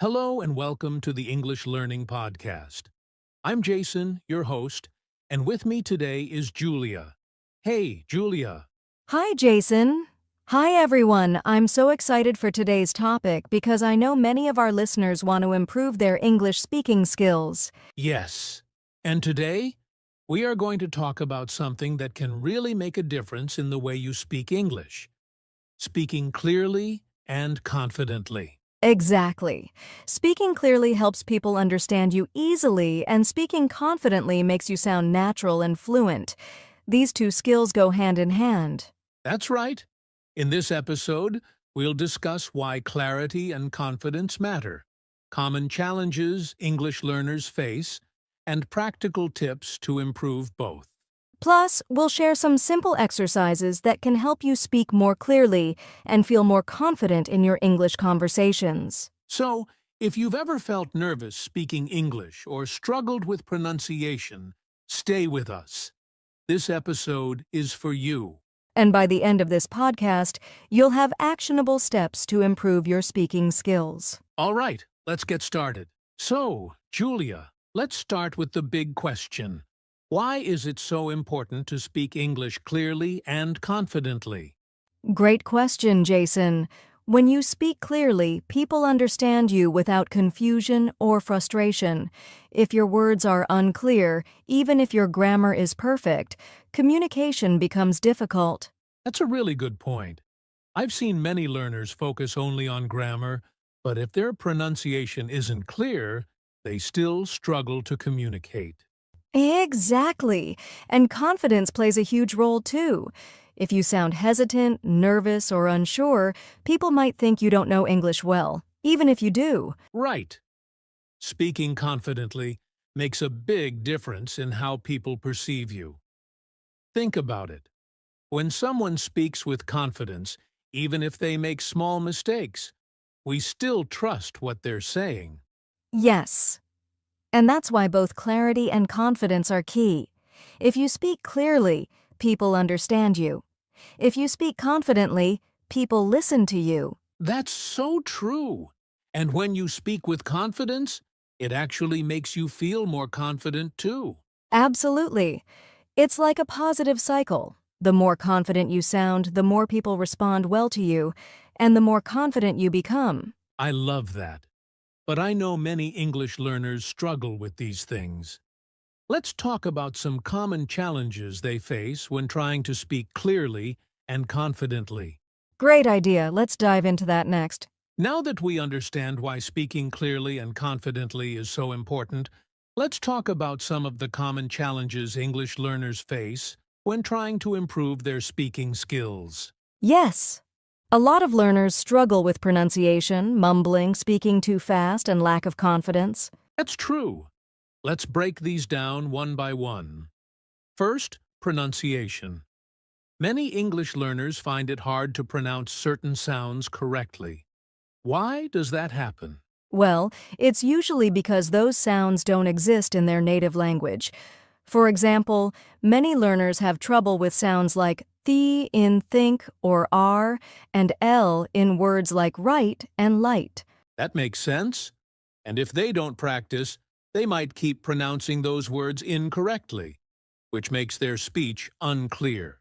Hello and welcome to the English Learning Podcast. I'm Jason, your host, and with me today is Julia. Hey, Julia. Hi, Jason. Hi, everyone. I'm so excited for today's topic because I know many of our listeners want to improve their English speaking skills. Yes. And today, we are going to talk about something that can really make a difference in the way you speak English. Speaking clearly and confidently. Exactly. Speaking clearly helps people understand you easily, and speaking confidently makes you sound natural and fluent. These two skills go hand in hand. That's right. In this episode, we'll discuss why clarity and confidence matter, common challenges English learners face, and practical tips to improve both. Plus, we'll share some simple exercises that can help you speak more clearly and feel more confident in your English conversations. So, if you've ever felt nervous speaking English or struggled with pronunciation, stay with us. This episode is for you. And by the end of this podcast, you'll have actionable steps to improve your speaking skills. All right, let's get started. So, Julia, let's start with the big question. Why is it so important to speak English clearly and confidently? Great question, Jason. When you speak clearly, people understand you without confusion or frustration. If your words are unclear, even if your grammar is perfect, communication becomes difficult. That's a really good point. I've seen many learners focus only on grammar, but if their pronunciation isn't clear, they still struggle to communicate. Exactly. And confidence plays a huge role too. If you sound hesitant, nervous, or unsure, people might think you don't know English well, even if you do. Right. Speaking confidently makes a big difference in how people perceive you. Think about it. When someone speaks with confidence, even if they make small mistakes, we still trust what they're saying. Yes. And that's why both clarity and confidence are key. If you speak clearly, people understand you. If you speak confidently, people listen to you. That's so true. And when you speak with confidence, it actually makes you feel more confident too. Absolutely. It's like a positive cycle. The more confident you sound, the more people respond well to you, and the more confident you become. I love that. But I know many English learners struggle with these things. Let's talk about some common challenges they face when trying to speak clearly and confidently. Great idea. Let's dive into that next. Now that we understand why speaking clearly and confidently is so important, let's talk about some of the common challenges English learners face when trying to improve their speaking skills. Yes. A lot of learners struggle with pronunciation, mumbling, speaking too fast, and lack of confidence. That's true. Let's break these down one by one. First, pronunciation. Many English learners find it hard to pronounce certain sounds correctly. Why does that happen? Well, it's usually because those sounds don't exist in their native language. For example, many learners have trouble with sounds like th in think or r and l in words like right and light. That makes sense. And if they don't practice, they might keep pronouncing those words incorrectly, which makes their speech unclear.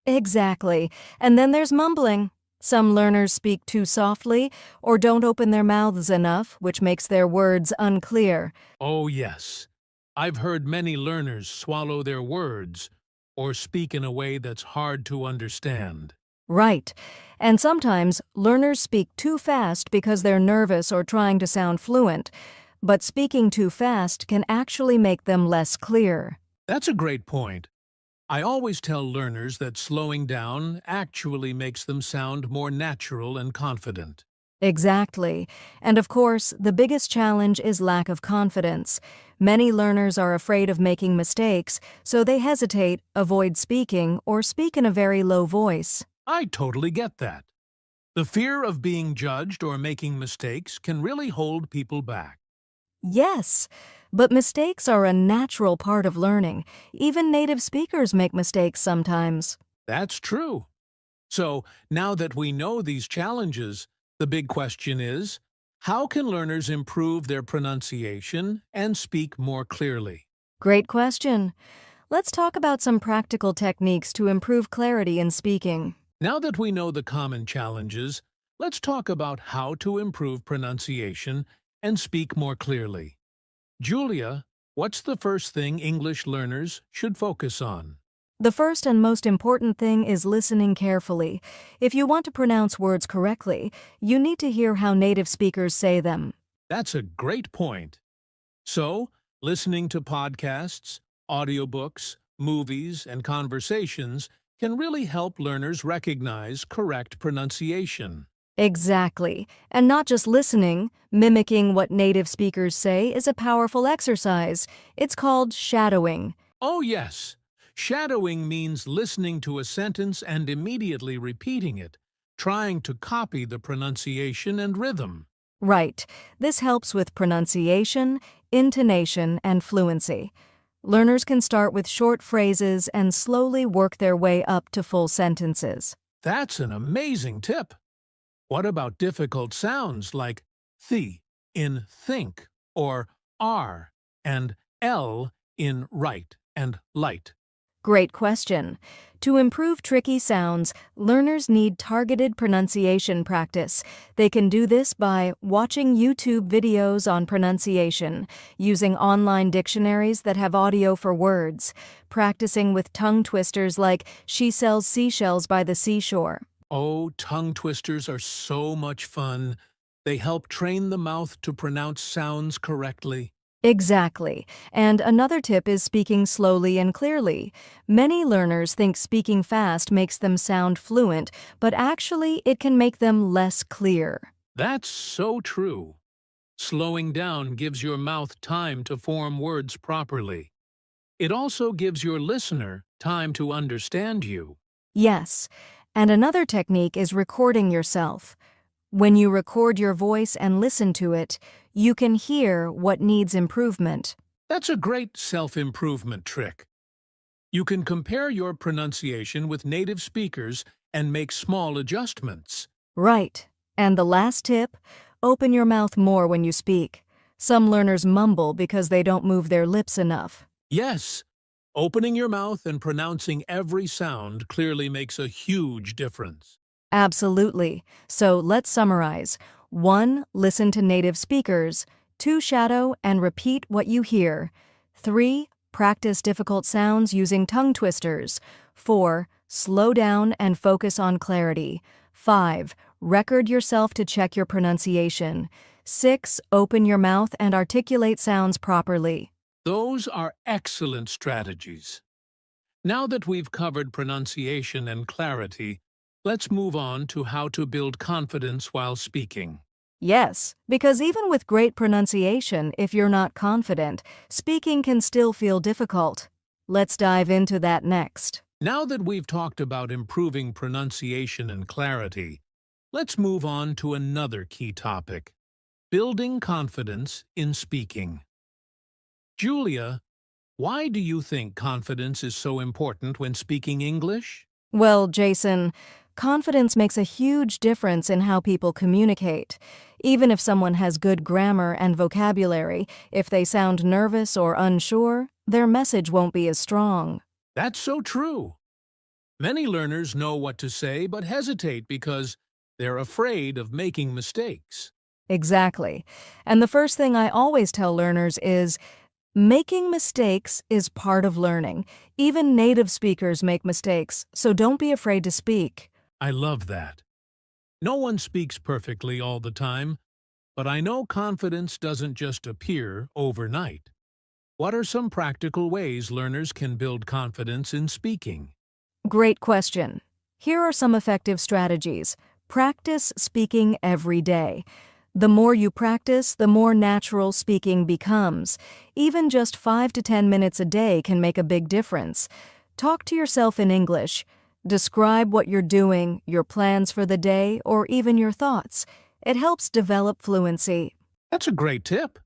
Exactly. And then there's mumbling. Some learners speak too softly or don't open their mouths enough, which makes their words unclear. Oh, yes. I've heard many learners swallow their words or speak in a way that's hard to understand. Right. And sometimes learners speak too fast because they're nervous or trying to sound fluent, but speaking too fast can actually make them less clear. That's a great point. I always tell learners that slowing down actually makes them sound more natural and confident. Exactly. And of course, the biggest challenge is lack of confidence. Many learners are afraid of making mistakes, so they hesitate, avoid speaking, or speak in a very low voice. I totally get that. The fear of being judged or making mistakes can really hold people back. Yes, but mistakes are a natural part of learning. Even native speakers make mistakes sometimes. That's true. So, now that we know these challenges, the big question is, How can learners improve their pronunciation and speak more clearly? Great question. Let's talk about some practical techniques to improve clarity in speaking. Now that we know the common challenges, let's talk about how to improve pronunciation and speak more clearly. Julia, what's the first thing English learners should focus on? The first and most important thing is listening carefully. If you want to pronounce words correctly, you need to hear how native speakers say them. That's a great point. So, listening to podcasts, audiobooks, movies, and conversations can really help learners recognize correct pronunciation. Exactly. And not just listening, mimicking what native speakers say is a powerful exercise. It's called shadowing. Oh, yes. Shadowing means listening to a sentence and immediately repeating it, trying to copy the pronunciation and rhythm. Right. This helps with pronunciation, intonation, and fluency. Learners can start with short phrases and slowly work their way up to full sentences. That's an amazing tip. What about difficult sounds like th in think or r and l in right and light? Great question. To improve tricky sounds, learners need targeted pronunciation practice. They can do this by watching YouTube videos on pronunciation, using online dictionaries that have audio for words, practicing with tongue twisters like "She sells seashells by the seashore." Oh, tongue twisters are so much fun. They help train the mouth to pronounce sounds correctly. Exactly. And another tip is speaking slowly and clearly. Many learners think speaking fast makes them sound fluent, but actually it can make them less clear. That's so true. Slowing down gives your mouth time to form words properly. It also gives your listener time to understand you. Yes. And another technique is recording yourself. When you record your voice and listen to it, you can hear what needs improvement. That's a great self-improvement trick. You can compare your pronunciation with native speakers and make small adjustments. Right. And the last tip, open your mouth more when you speak. Some learners mumble because they don't move their lips enough. Yes, opening your mouth and pronouncing every sound clearly makes a huge difference. Absolutely. So let's summarize. 1. Listen to native speakers. 2. Shadow and repeat what you hear. 3. Practice difficult sounds using tongue twisters. 4. Slow down and focus on clarity. 5. Record yourself to check your pronunciation. 6. Open your mouth and articulate sounds properly. Those are excellent strategies. Now that we've covered pronunciation and clarity, let's move on to how to build confidence while speaking. Yes, because even with great pronunciation, if you're not confident, speaking can still feel difficult. Let's dive into that next. Now that we've talked about improving pronunciation and clarity, let's move on to another key topic: building confidence in speaking. Julia, why do you think confidence is so important when speaking English? Well, Jason, confidence makes a huge difference in how people communicate. Even if someone has good grammar and vocabulary, if they sound nervous or unsure, their message won't be as strong. That's so true. Many learners know what to say but hesitate because they're afraid of making mistakes. Exactly. And the first thing I always tell learners is, making mistakes is part of learning. Even native speakers make mistakes, so don't be afraid to speak. I love that. No one speaks perfectly all the time, but I know confidence doesn't just appear overnight. What are some practical ways learners can build confidence in speaking? Great question. Here are some effective strategies. Practice speaking every day. The more you practice, the more natural speaking becomes. Even just 5 to 10 minutes a day can make a big difference. Talk to yourself in English. Describe what you're doing, your plans for the day, or even your thoughts. It helps develop fluency. That's a great tip.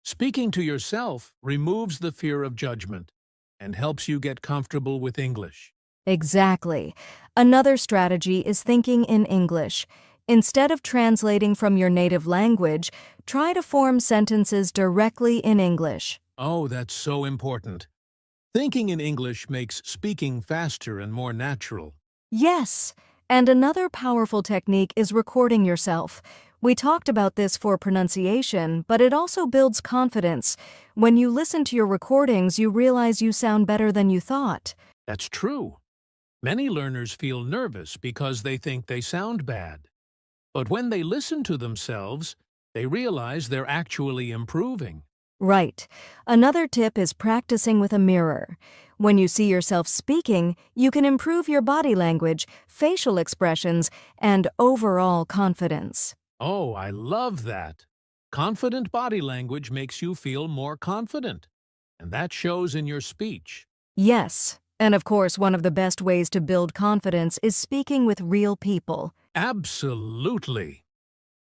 Speaking to yourself removes the fear of judgment and helps you get comfortable with English. Exactly. Another strategy is thinking in English. Instead of translating from your native language, try to form sentences directly in English. Oh, that's so important. Thinking in English makes speaking faster and more natural. Yes, and another powerful technique is recording yourself. We talked about this for pronunciation, but it also builds confidence. When you listen to your recordings, you realize you sound better than you thought. That's true. Many learners feel nervous because they think they sound bad. But when they listen to themselves, they realize they're actually improving. Right. Another tip is practicing with a mirror. When you see yourself speaking, you can improve your body language, facial expressions, and overall confidence. Oh, I love that. Confident body language makes you feel more confident, and that shows in your speech. Yes, and of course, one of the best ways to build confidence is speaking with real people. Absolutely.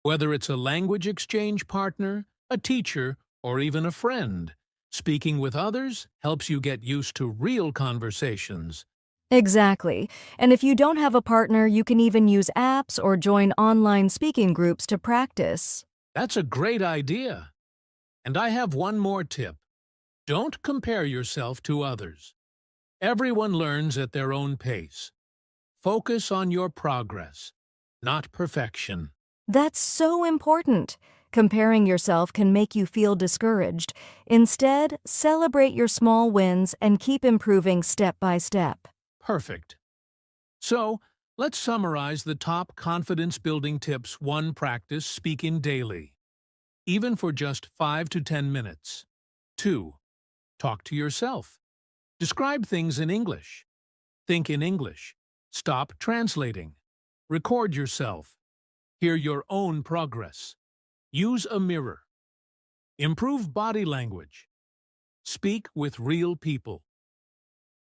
Whether it's a language exchange partner, a teacher, or even a friend, speaking with others helps you get used to real conversations. Exactly. And if you don't have a partner, you can even use apps or join online speaking groups to practice. That's a great idea. And I have one more tip. Don't compare yourself to others. Everyone learns at their own pace. Focus on your progress, not perfection. That's so important. Comparing yourself can make you feel discouraged. Instead, celebrate your small wins and keep improving step by step. Perfect. So, let's summarize the top confidence-building tips one practice speaking daily, even for just 5 to 10 minutes. 2. Talk to yourself. Describe things in English. Think in English. Stop translating. Record yourself. Hear your own progress. Use a mirror. Improve body language. Speak with real people.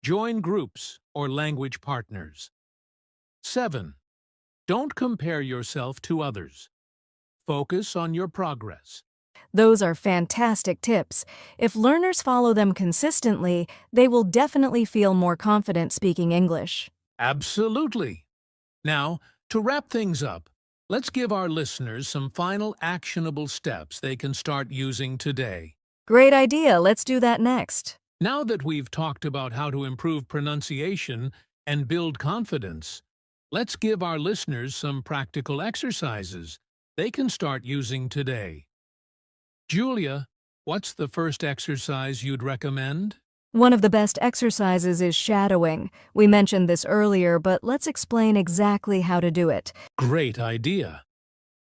Join groups or language partners. 7. Don't compare yourself to others. Focus on your progress. Those are fantastic tips. If learners follow them consistently, they will definitely feel more confident speaking English. Absolutely. Now, to wrap things up, let's give our listeners some final actionable steps they can start using today. Great idea. Let's do that next. Now that we've talked about how to improve pronunciation and build confidence, let's give our listeners some practical exercises they can start using today. Julia, what's the first exercise you'd recommend? One of the best exercises is shadowing. We mentioned this earlier, but let's explain exactly how to do it. Great idea.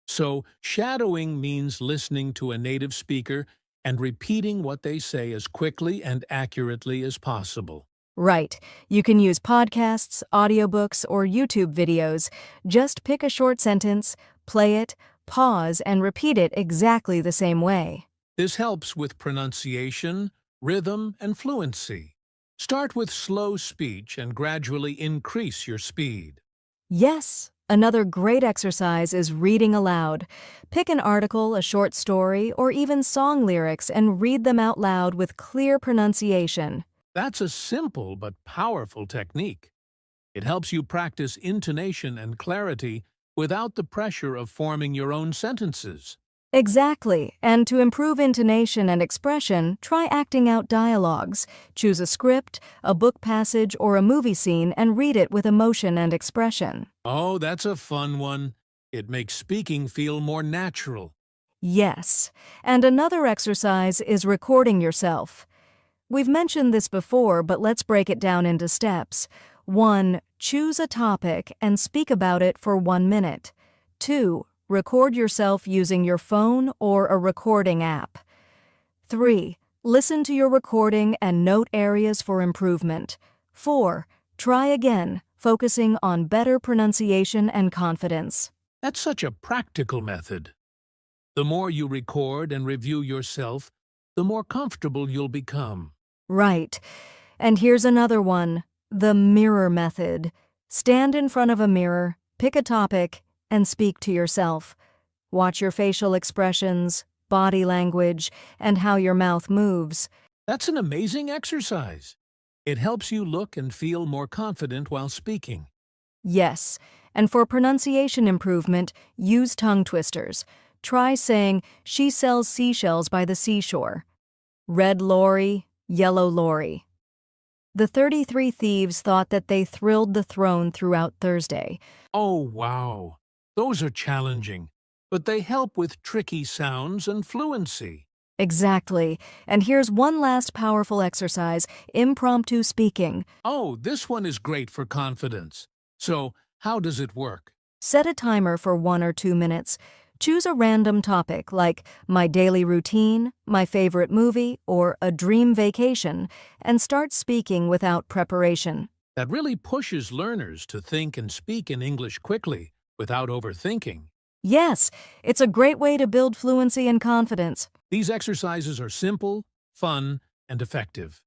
So, shadowing means listening to a native speaker and repeating what they say as quickly and accurately as possible. Right. You can use podcasts, audiobooks, or YouTube videos. Just pick a short sentence, play it, pause, and repeat it exactly the same way. This helps with pronunciation, rhythm, and fluency. Start with slow speech and gradually increase your speed. Yes. Another great exercise is reading aloud. Pick an article, a short story, or even song lyrics and read them out loud with clear pronunciation. That's a simple but powerful technique. It helps you practice intonation and clarity without the pressure of forming your own sentences. Exactly. And to improve intonation and expression, try acting out dialogues. Choose a script, a book passage, or a movie scene and read it with emotion and expression. Oh, that's a fun one. It makes speaking feel more natural. Yes. And another exercise is recording yourself. We've mentioned this before, but let's break it down into steps. 1. Choose a topic and speak about it for 1 minute. 2. Record yourself using your phone or a recording app. 3. Listen to your recording and note areas for improvement. 4. Try again, focusing on better pronunciation and confidence. That's such a practical method. The more you record and review yourself, the more comfortable you'll become. Right. And here's another one, the mirror method. Stand in front of a mirror, pick a topic, and speak to yourself. Watch your facial expressions, body language, and how your mouth moves. That's an amazing exercise. It helps you look and feel more confident while speaking. Yes, And for pronunciation improvement, use tongue twisters. Try saying, "She sells seashells by the seashore." Red lorry, yellow lorry. The 33 thieves thought that they thrilled the throne throughout Thursday. Oh, wow. Those are challenging, but they help with tricky sounds and fluency. Exactly. And here's one last powerful exercise, impromptu speaking. Oh, this one is great for confidence. So, how does it work? Set a timer for 1 or 2 minutes. Choose a random topic like my daily routine, my favorite movie, or a dream vacation, and start speaking without preparation. That really pushes learners to think and speak in English quickly, without overthinking. Yes, it's a great way to build fluency and confidence. These exercises are simple, fun, and effective.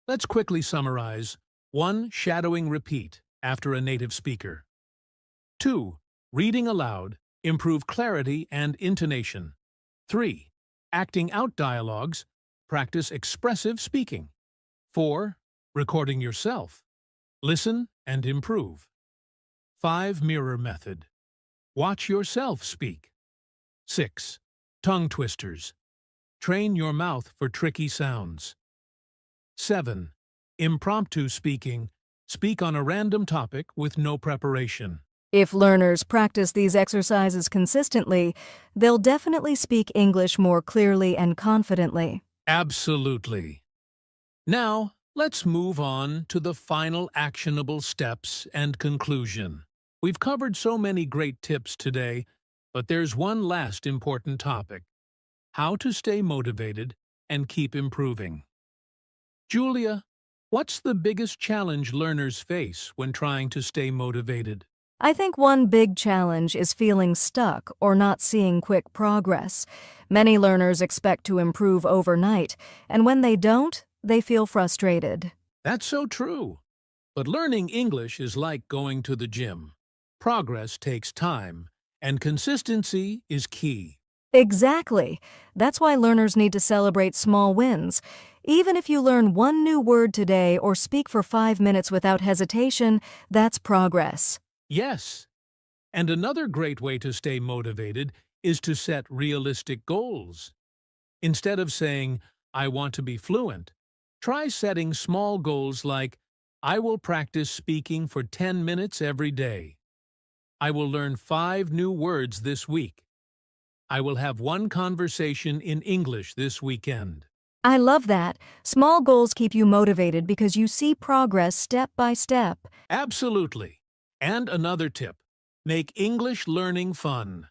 Let's quickly summarize. 1. Shadowing repeat after a native speaker. 2. Reading aloud, improve clarity and intonation. 3. Acting out dialogues, practice expressive speaking. 4. Recording yourself, listen and improve. 5. Mirror method. Watch yourself speak. 6. Tongue twisters. Train your mouth for tricky sounds. 7. Impromptu speaking. Speak on a random topic with no preparation. If learners practice these exercises consistently, they'll definitely speak English more clearly and confidently. Absolutely. Now, let's move on to the final actionable steps and conclusion. We've covered so many great tips today, but there's one last important topic: how to stay motivated and keep improving. Julia, what's the biggest challenge learners face when trying to stay motivated? I think one big challenge is feeling stuck or not seeing quick progress. Many learners expect to improve overnight, and when they don't, they feel frustrated. That's so true. But learning English is like going to the gym. Progress takes time, and consistency is key. Exactly. That's why learners need to celebrate small wins. Even if you learn one new word today or speak for 5 minutes without hesitation, that's progress. Yes. And another great way to stay motivated is to set realistic goals. Instead of saying, "I want to be fluent," try setting small goals like, "I will practice speaking for 10 minutes every day." "I will learn 5 new words this week." "I will have one conversation in English this weekend." I love that. Small goals keep you motivated because you see progress step by step. Absolutely. And another tip: make English learning fun.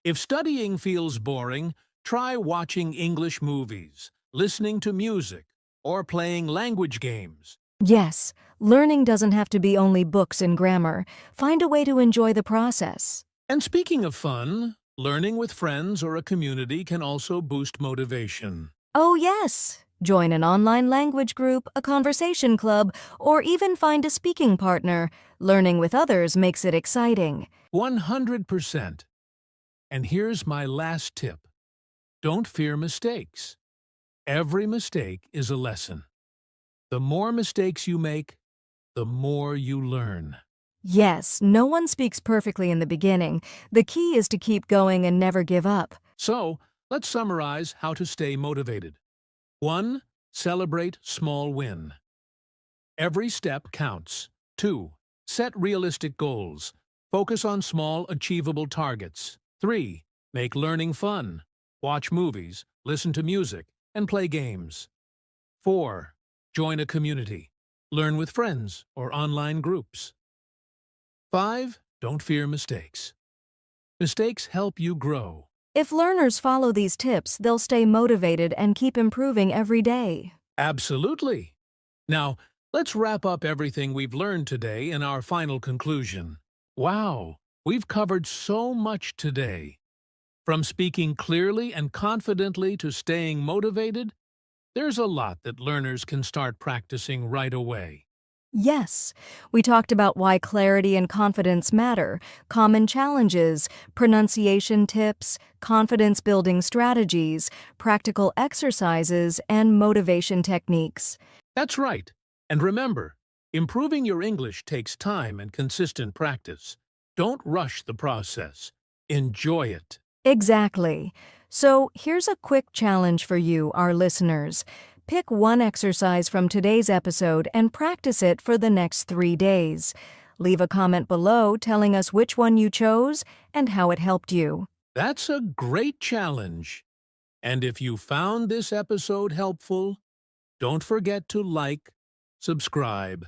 If studying feels boring, try watching English movies, listening to music, or playing language games. Yes, learning doesn't have to be only books and grammar. Find a way to enjoy the process. And speaking of fun, learning with friends or a community can also boost motivation. Oh, yes. Join an online language group, a conversation club, or even find a speaking partner. Learning with others makes it exciting. 100%. And here's my last tip: don't fear mistakes. Every mistake is a lesson. The more mistakes you make, the more you learn. Yes, no one speaks perfectly in the beginning. The key is to keep going and never give up. So, let's summarize how to stay motivated. 1. Celebrate small win. Every step counts. 2. Set realistic goals. Focus on small, achievable targets. 3. Make learning fun. Watch movies, listen to music, and play games. 4. Join a community. Learn with friends or online groups. 5. Don't fear mistakes. Mistakes help you grow. If learners follow these tips, they'll stay motivated and keep improving every day. Absolutely. Now, let's wrap up everything we've learned today in our final conclusion. Wow, we've covered so much today. From speaking clearly and confidently to staying motivated, there's a lot that learners can start practicing right away. Yes, we talked about why clarity and confidence matter, common challenges, pronunciation tips, confidence-building strategies, practical exercises, and motivation techniques. That's right. And remember, improving your English takes time and consistent practice. Don't rush the process. Enjoy it. Exactly. So here's a quick challenge for you, our listeners. Pick one exercise from today's episode and practice it for the next 3 days. Leave a comment below telling us which one you chose and how it helped you. That's a great challenge. And if you found this episode helpful, don't forget to like, subscribe,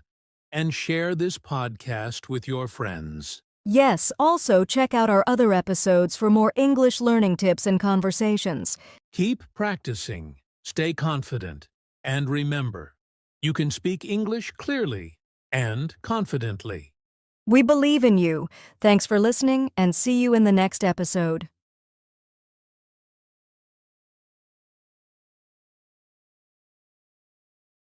and share this podcast with your friends. Yes, also check out our other episodes for more English learning tips and conversations. Keep practicing, stay confident, and remember, you can speak English clearly and confidently. We believe in you. Thanks for listening and see you in the next episode.